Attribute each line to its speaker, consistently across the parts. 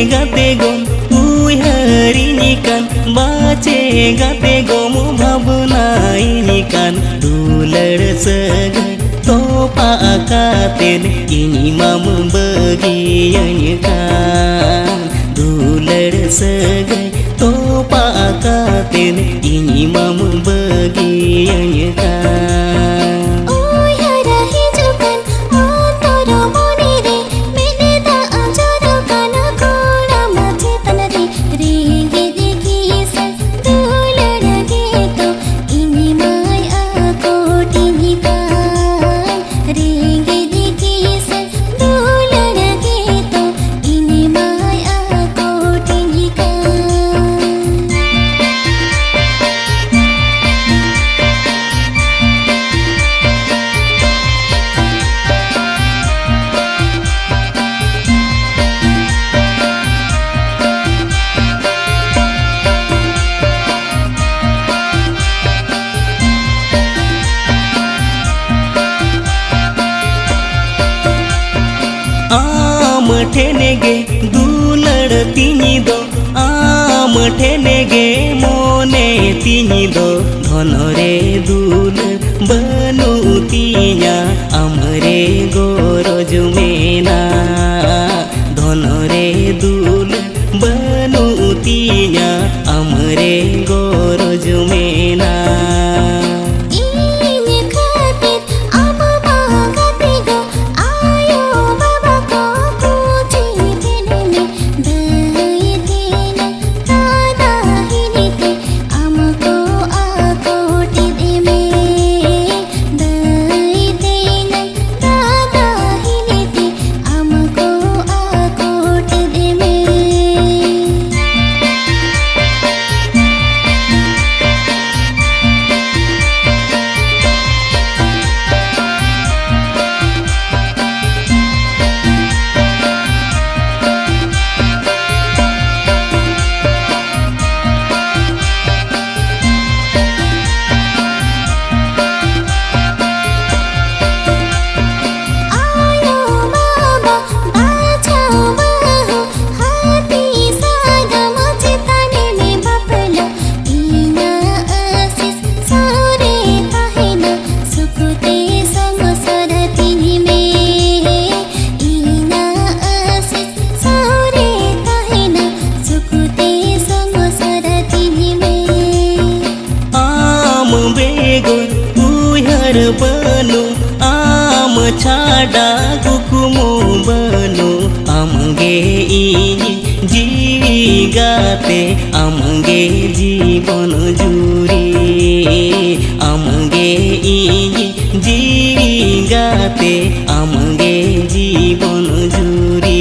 Speaker 1: gate gom uyhari kan bace gate gom bhabna ini kan dular sagai topa akaten ini mam bagian kan dular sagai topa akaten ini mam bagian kan. ठेनेगे दुलड़ तिनी दो आम ठेनेगे मोने तिनी दो धनरे दुल बनु तिया आमरे गोरज मेना धनरे दुल बनु तिया आमरे गोरज मेना। बनु आम छाड़ा कुकुमु बनु आमगे जीवी गाते आमगे जीवन जुरी आमगे जीवी गाते आमगे जीवन जुरी।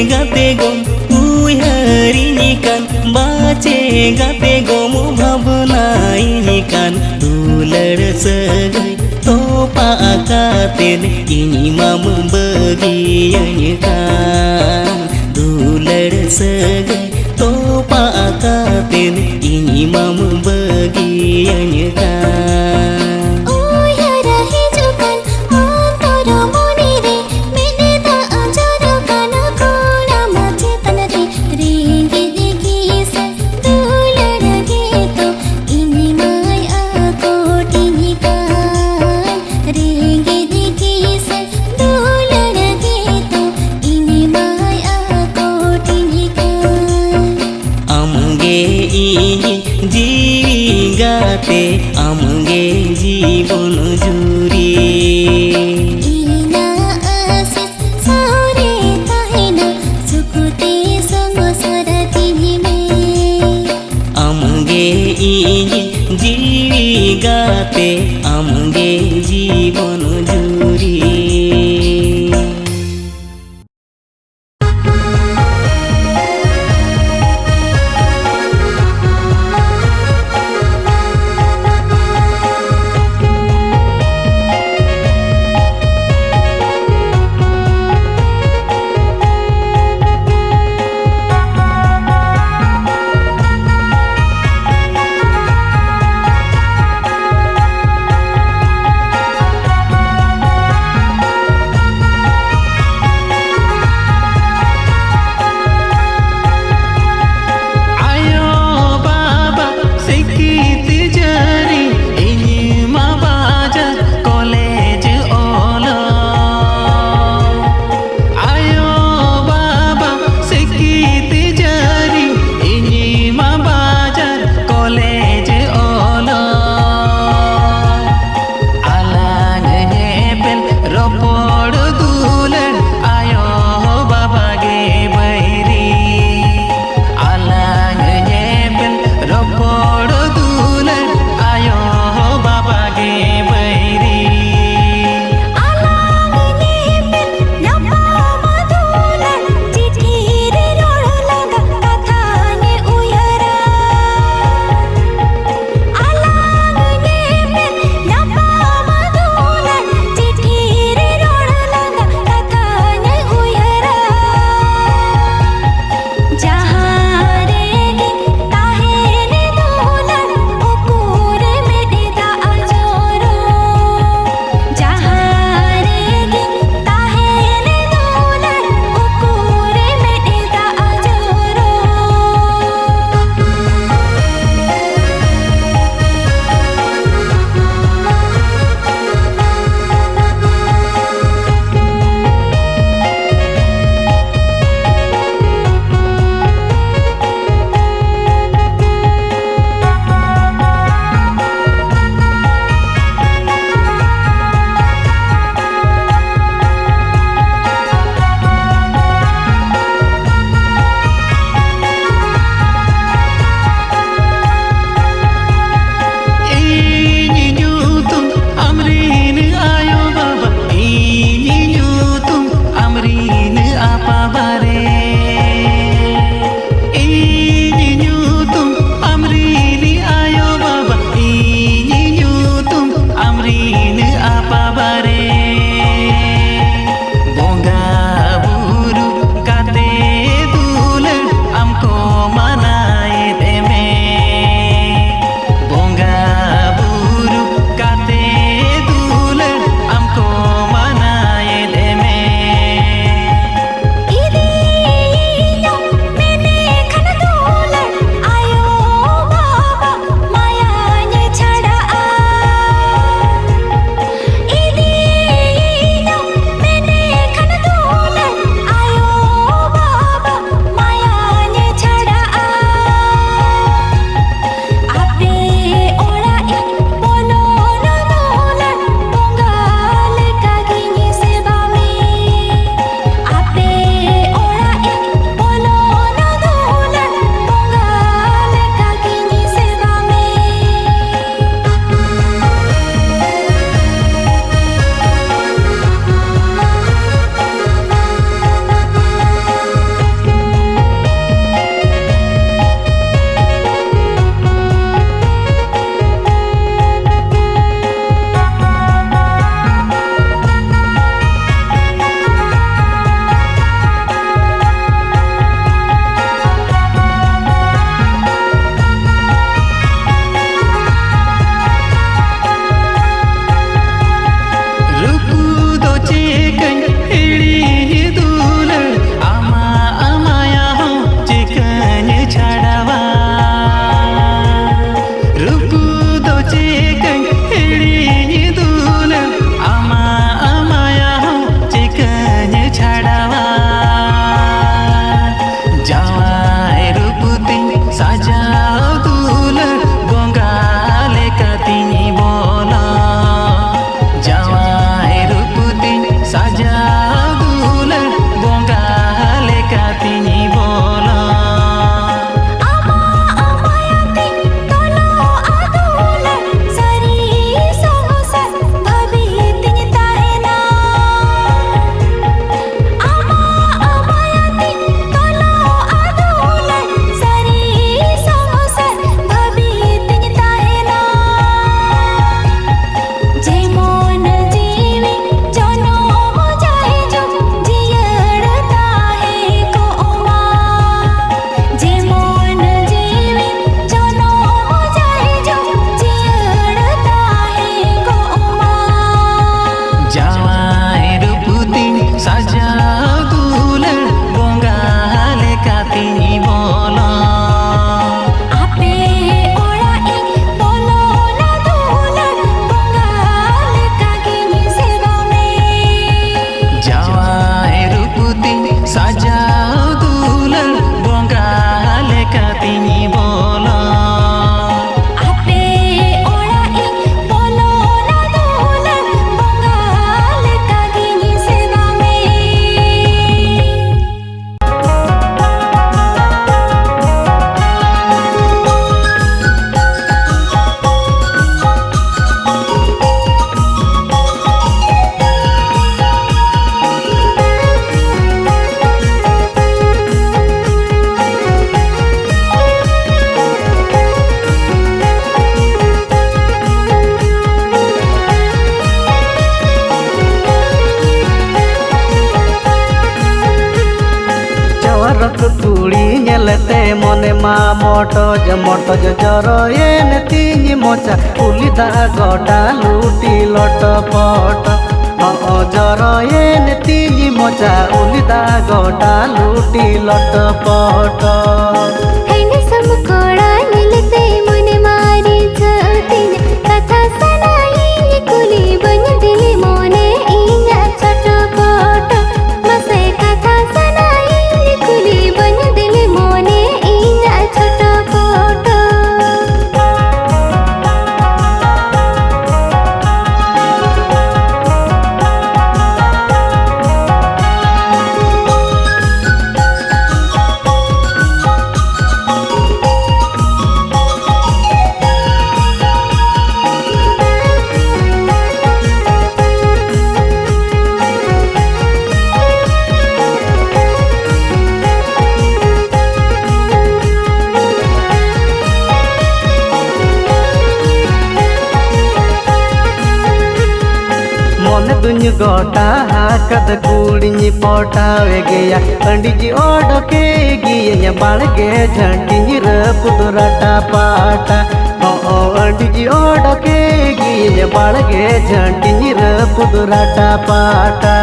Speaker 1: गाते गम uyhari kan bace gate gom bhabna ini kan dular sagai topa akaten ini mam bagian kan dular sagai topa akaten ini mam bagian kan. जीवी गाते आमगे जीवन जुरी आमगे जीवी गाते आमगे जीवन जुरी।
Speaker 2: जावाई रूपुती सजाओ दुलर बंगाले काती बोलो
Speaker 3: आपे ओराई बोलो ना दुलर बंगाले काकी सेवामे
Speaker 2: जावाई रूपुती सजाओ दुलर बंगाले काती बोलो
Speaker 3: आपे ओराई बोलो ना दुलर बंगाले काकी सेवामे
Speaker 4: चवरक कुड़ी नेलते मने मा मोटज जरएन तीन मोचा उलिदा गोटा लूटी लटपट जरएन तीन मोचा उलिदा गोटा लूटी लटपट
Speaker 3: हैने समकोड़ा निलते मन मारी छतिन कथा सनाई कुली बन दिली मोने इना छटपट मसे कथा सनाई कुली बन दिली मोने इना छटपट
Speaker 4: मन दुन गोटा हाकद कुड़ी पटावे गया पंडित जी ओडके गिया बाड़गे झंडी रपुदराटा पाटा पंडित जी ओडके गिया बाड़गे झंडी रपुदराटा पाटा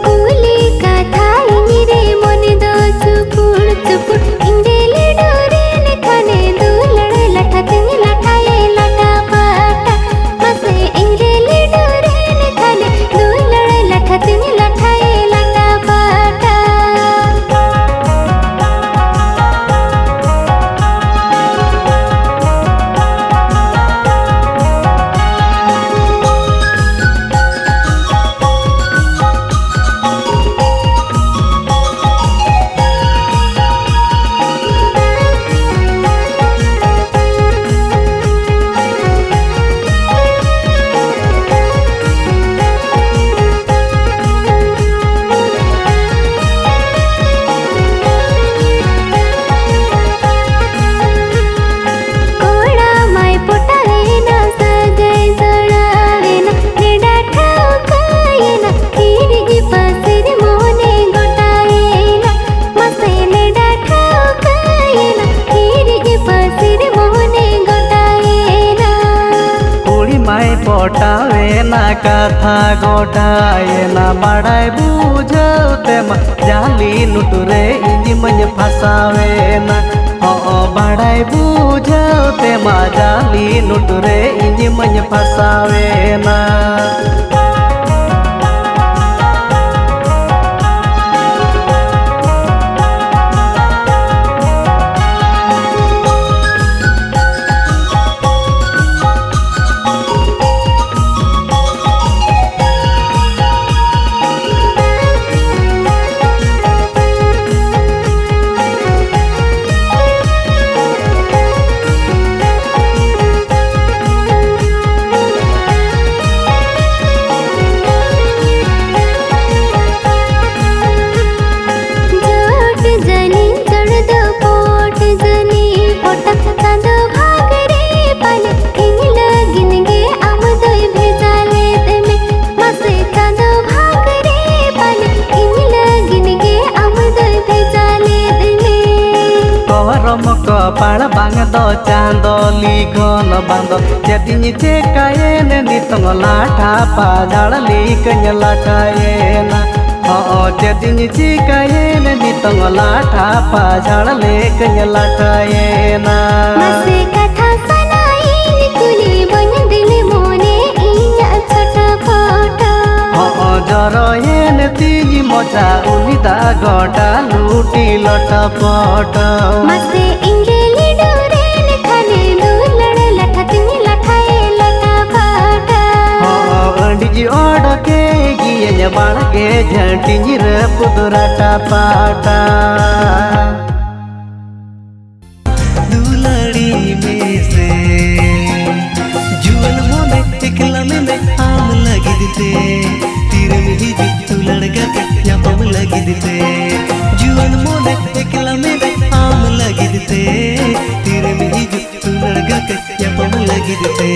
Speaker 3: कुली कथा इनिरे मोने दो चुपुड़ चुपुड़ इंडेले डोरे ने खाने दुलड़ लठतिन लठाए लटा पाटा मसे इंडेले डोरे ने खाने दुलड़ लठतिन लठाए लटा पाटा कोड़ा माय पोटाले ना सजाय जड़ावे ना नेडा ठाउकाए ना हिरिगी पासेर मोने गोटाए ना मसे नेडा ठाउकाए ना हिरिगी पासेर मोने गोटाए ना
Speaker 4: कुड़ी माई पटावे ना कथा गोटाए ना बाड़ाय बुझते मा जाली नुटुरे इंजी मन फसावे ना बाड़ाय बुझते मा जाली नुटुरे इंजी मन फसावे ना कपाल बांग दो चांदली घन bando jadinya cekayena di tengah lata padalali kenyalakayena oh jadinya cekayena di tengah lata padalali kenyalakayena
Speaker 3: masih kata sanain kuli banyak dili mone inya chota photo
Speaker 4: oh joroyena tiji mocha unita gota luti lota photo
Speaker 3: masih ingeli duren khane dulad latha tingi lathae lata photo
Speaker 4: Diji oda ke giya bal ke jhanti jira pudurata pata
Speaker 1: दुलारी में से Juan मोने एकला में आम लगी दिते तीर में ही तू लड़का के या पम लगी दिते जुअन मोने एकला में आम लगी दिते तीर में ही तू लड़का के या पम लगी दिते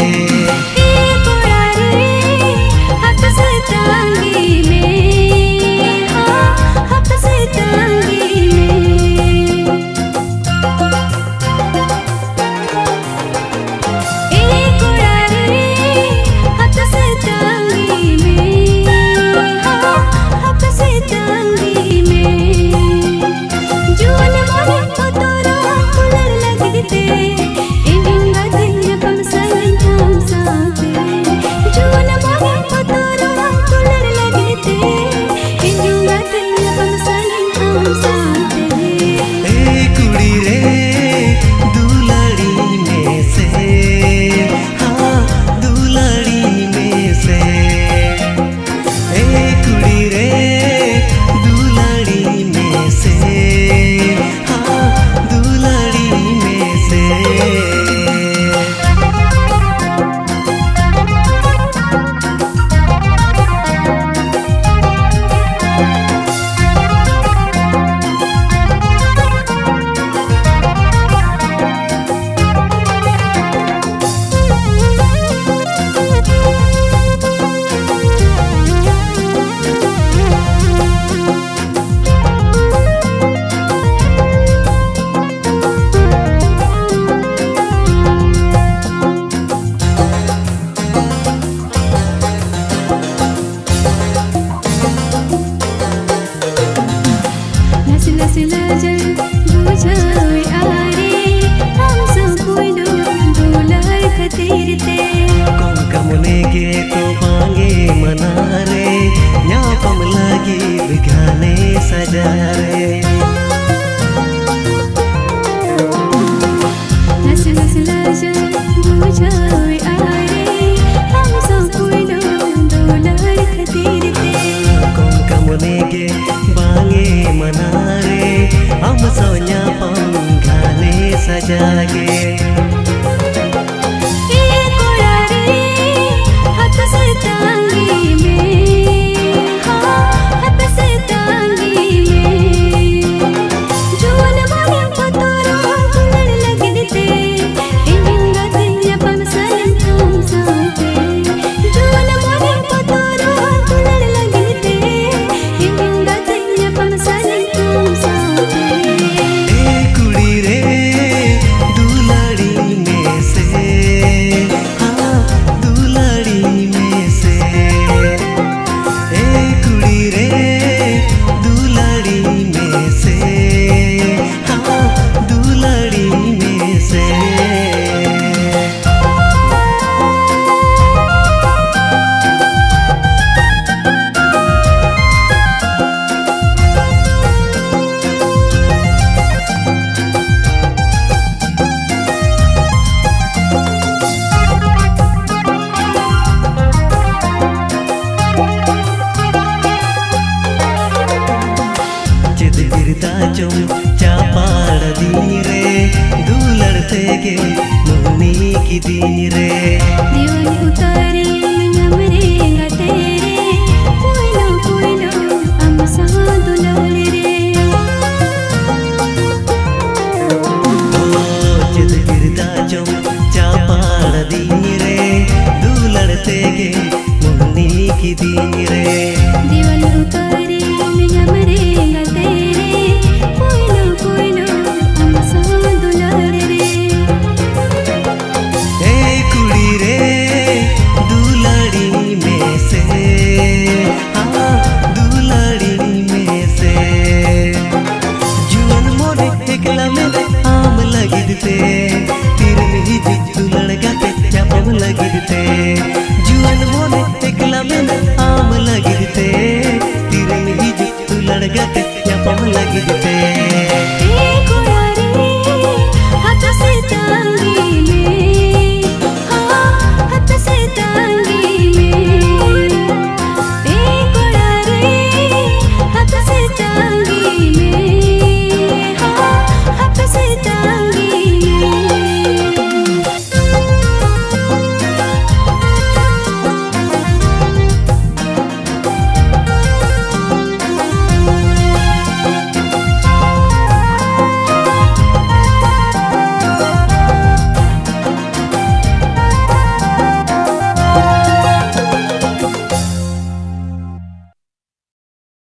Speaker 1: ᱧᱟᱯᱟᱢ ᱞᱟᱹᱜᱤᱫ ᱛᱮ